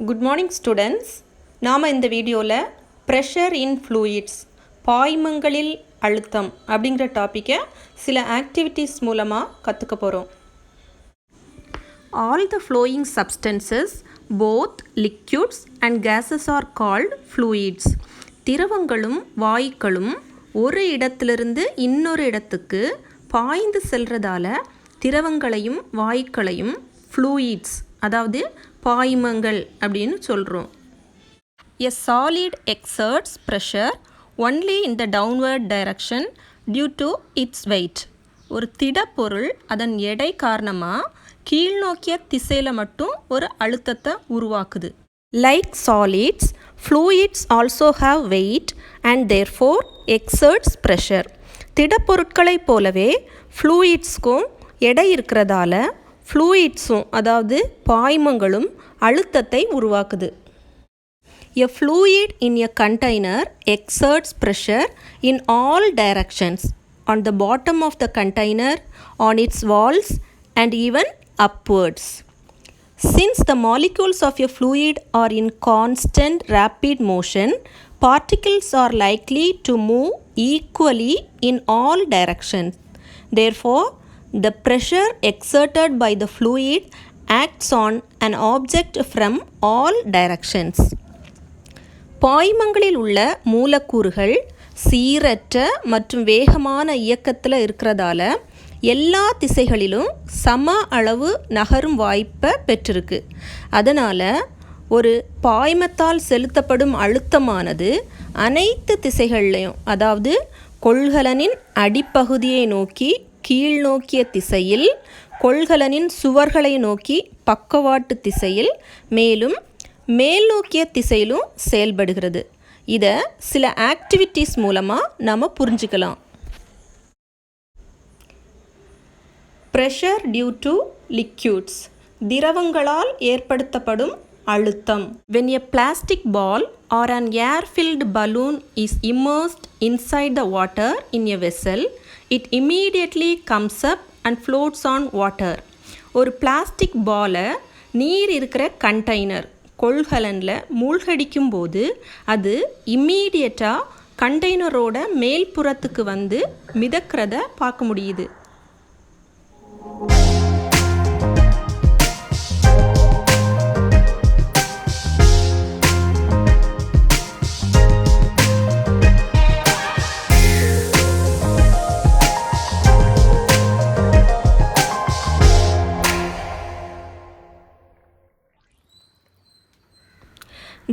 Good morning students. நாம் இந்த வீடியோவில் ப்ரெஷர் இன் ஃப்ளூயிட்ஸ், பாய்மங்களில் அழுத்தம் அப்படிங்கிற டாப்பிக்கை சில ஆக்டிவிட்டீஸ் மூலமாக கற்றுக்க போகிறோம். All the flowing substances both liquids and gases are called fluids. திரவங்களும் வாயுக்களும் ஒரு இடத்திலிருந்து இன்னொரு இடத்துக்கு பாய்ந்து செல்றதால திரவங்களையும் வாயுக்களையும் ஃப்ளூயிட்ஸ் அதாவது பாய்மங்கள் அப்படின்னு சொல்கிறோம். A solid exerts pressure only in the downward direction due to its weight. ஒரு திடப்பொருள் அதன் எடை காரணமாக கீழ்நோக்கிய திசையில் மட்டும் ஒரு அழுத்தத்தை உருவாக்குது. Like solids, fluids also have weight and therefore exerts pressure. திடப்பொருட்களைப் போலவே ஃப்ளூயிட்ஸ்க்கும் எடை இருக்கிறதால ஃப்ளூயிட்ஸும் அதாவது பாய்மங்களும் அழுத்தத்தை உருவாக்குது. A fluid in a container exerts pressure in all directions on the bottom of the container, on its walls and even upwards. Since the molecules of a fluid are in constant rapid motion, particles are likely to move equally in all directions. Therefore, the pressure exerted by the fluid acts on an object from all directions. பாய்மங்களில் உள்ள மூலக்கூறுகள் சீரற்ற மற்றும் வேகமான இயக்கத்தில் இருக்கிறதால எல்லா திசைகளிலும் சம அளவு நகரும் வாய்ப்பை பெற்றிருக்கு. அதனால் ஒரு பாய்மத்தால் செலுத்தப்படும் அழுத்தமானது அனைத்து திசைகள்லையும் அதாவது கொள்கலனின் அடிப்பகுதியை நோக்கி கீழ்நோக்கிய திசையில், கொள்கலனின் சுவர்களை நோக்கி பக்கவாட்டு திசையில், மேலும் மேல் நோக்கிய திசையிலும் செயல்படுகிறது. இதை சில ஆக்டிவிட்டீஸ் மூலமாக நாம் புரிஞ்சுக்கலாம். ப்ரெஷர் டியூ டு லிக்யூட்ஸ், திரவங்களால் ஏற்படுத்தப்படும் அழுத்தம். When a plastic ball or an air-filled balloon is immersed inside the water in a vessel, it immediately comes up and floats on water. ஒரு பிளாஸ்டிக் பாலை நீர் இருக்கிற கண்டெய்னர் கொள்கலனில் மூழ்கடிக்கும் போது அது இம்மீடியட்டாக கண்டெய்னரோட மேல்புறத்துக்கு வந்து மிதக்கிறத பார்க்க முடியுது.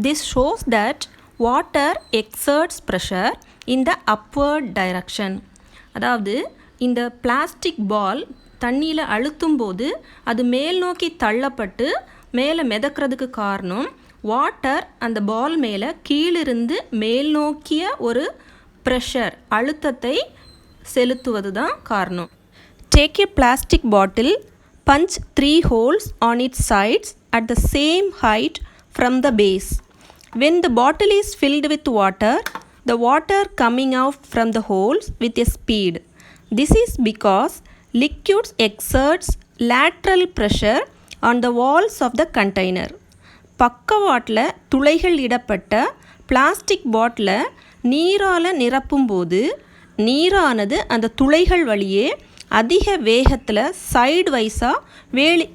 This shows that water exerts pressure in the upward direction. அதாவது இந்த பிளாஸ்டிக் பால் தண்ணியில் அழுத்தும் போது அது மேல் நோக்கி தள்ளப்பட்டு மேலே மிதக்கிறதுக்கு காரணம் வாட்டர் அந்த பால் மேலே கீழிருந்து மேல் நோக்கிய ஒரு ப்ரெஷர் அழுத்தத்தை செலுத்துவது தான் காரணம். Take a plastic bottle, punch 3 holes on its sides at the same height from the base. When the bottle is filled with water, the water coming out from the holes with a speed. This is because liquids exerts lateral pressure on the walls of the container. பக்கவாட்டில் துளைகள் இடப்பட்ட plastic பாட்டிலை நீரால் நிரப்பும்போது நீரானது அந்த துளைகள் வழியே அதிக வேகத்தில் சைடு வைஸாக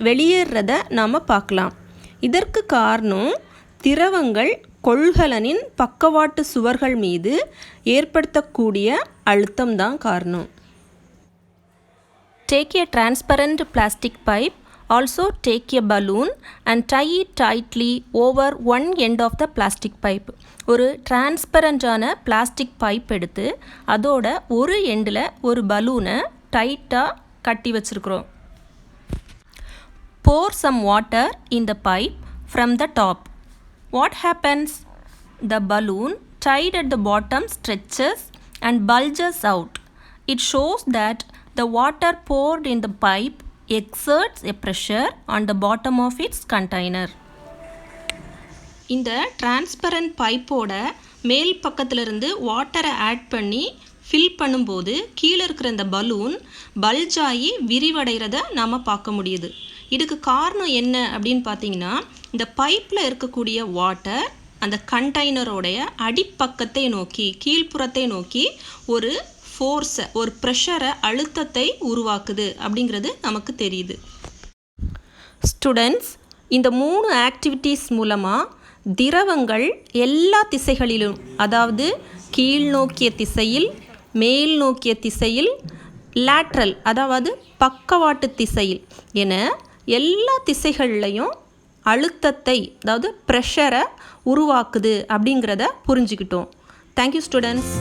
வெளியேறதை நாம் பார்க்கலாம். இதற்கு காரணம் திரவங்கள் கொள்கலனின் பக்கவாட்டு சுவர்கள் மீது ஏற்படுத்தக்கூடிய அழுத்தம் தான் காரணம். Take a transparent plastic pipe. Also take a balloon and tie it tightly over one end of the plastic pipe. ஒரு டிரான்ஸ்பரண்டான பிளாஸ்டிக் பைப் எடுத்து அதோட ஒரு எண்டில் ஒரு பலூனை டைட்டாக கட்டி வச்சுருக்குறோம். Pour some water in the pipe from the top. What happens? The balloon tied at the bottom stretches and bulges out. It shows that the water poured in the pipe exerts a pressure on the bottom of its container. இந்த transparent பைப்போட மேல் பக்கத்திலிருந்து வாட்டரை add பண்ணி fill பண்ணும்போது கீழே இருக்கிற இந்த balloon பல்ஜாகி விரிவடைகிறத நாம் பார்க்க முடியுது. இதுக்கு காரணம் என்ன அப்படின்னு பார்த்தீங்கன்னா, இந்த பைப்பில் இருக்கக்கூடிய வாட்டர் அந்த கண்டெய்னரோடைய அடிப்பக்கத்தை நோக்கி கீழ்ப்புறத்தை நோக்கி ஒரு ஃபோர்ஸை ஒரு ப்ரெஷரை அழுத்தத்தை உருவாக்குது அப்படிங்கிறது நமக்கு தெரியுது. ஸ்டூடெண்ட்ஸ், இந்த 3 ஆக்டிவிட்டீஸ் மூலமாக திரவங்கள் எல்லா திசைகளிலும், அதாவது கீழ் நோக்கிய திசையில், மேல் நோக்கிய திசையில், லேட்ரல் அதாவது பக்கவாட்டு திசையில் என எல்லா திசைகள்லையும் அழுத்தத்தை அதாவது ப்ரெஷரை உருவாக்குது அப்படிங்கிறத புரிஞ்சுக்கிட்டோம். Thank you students.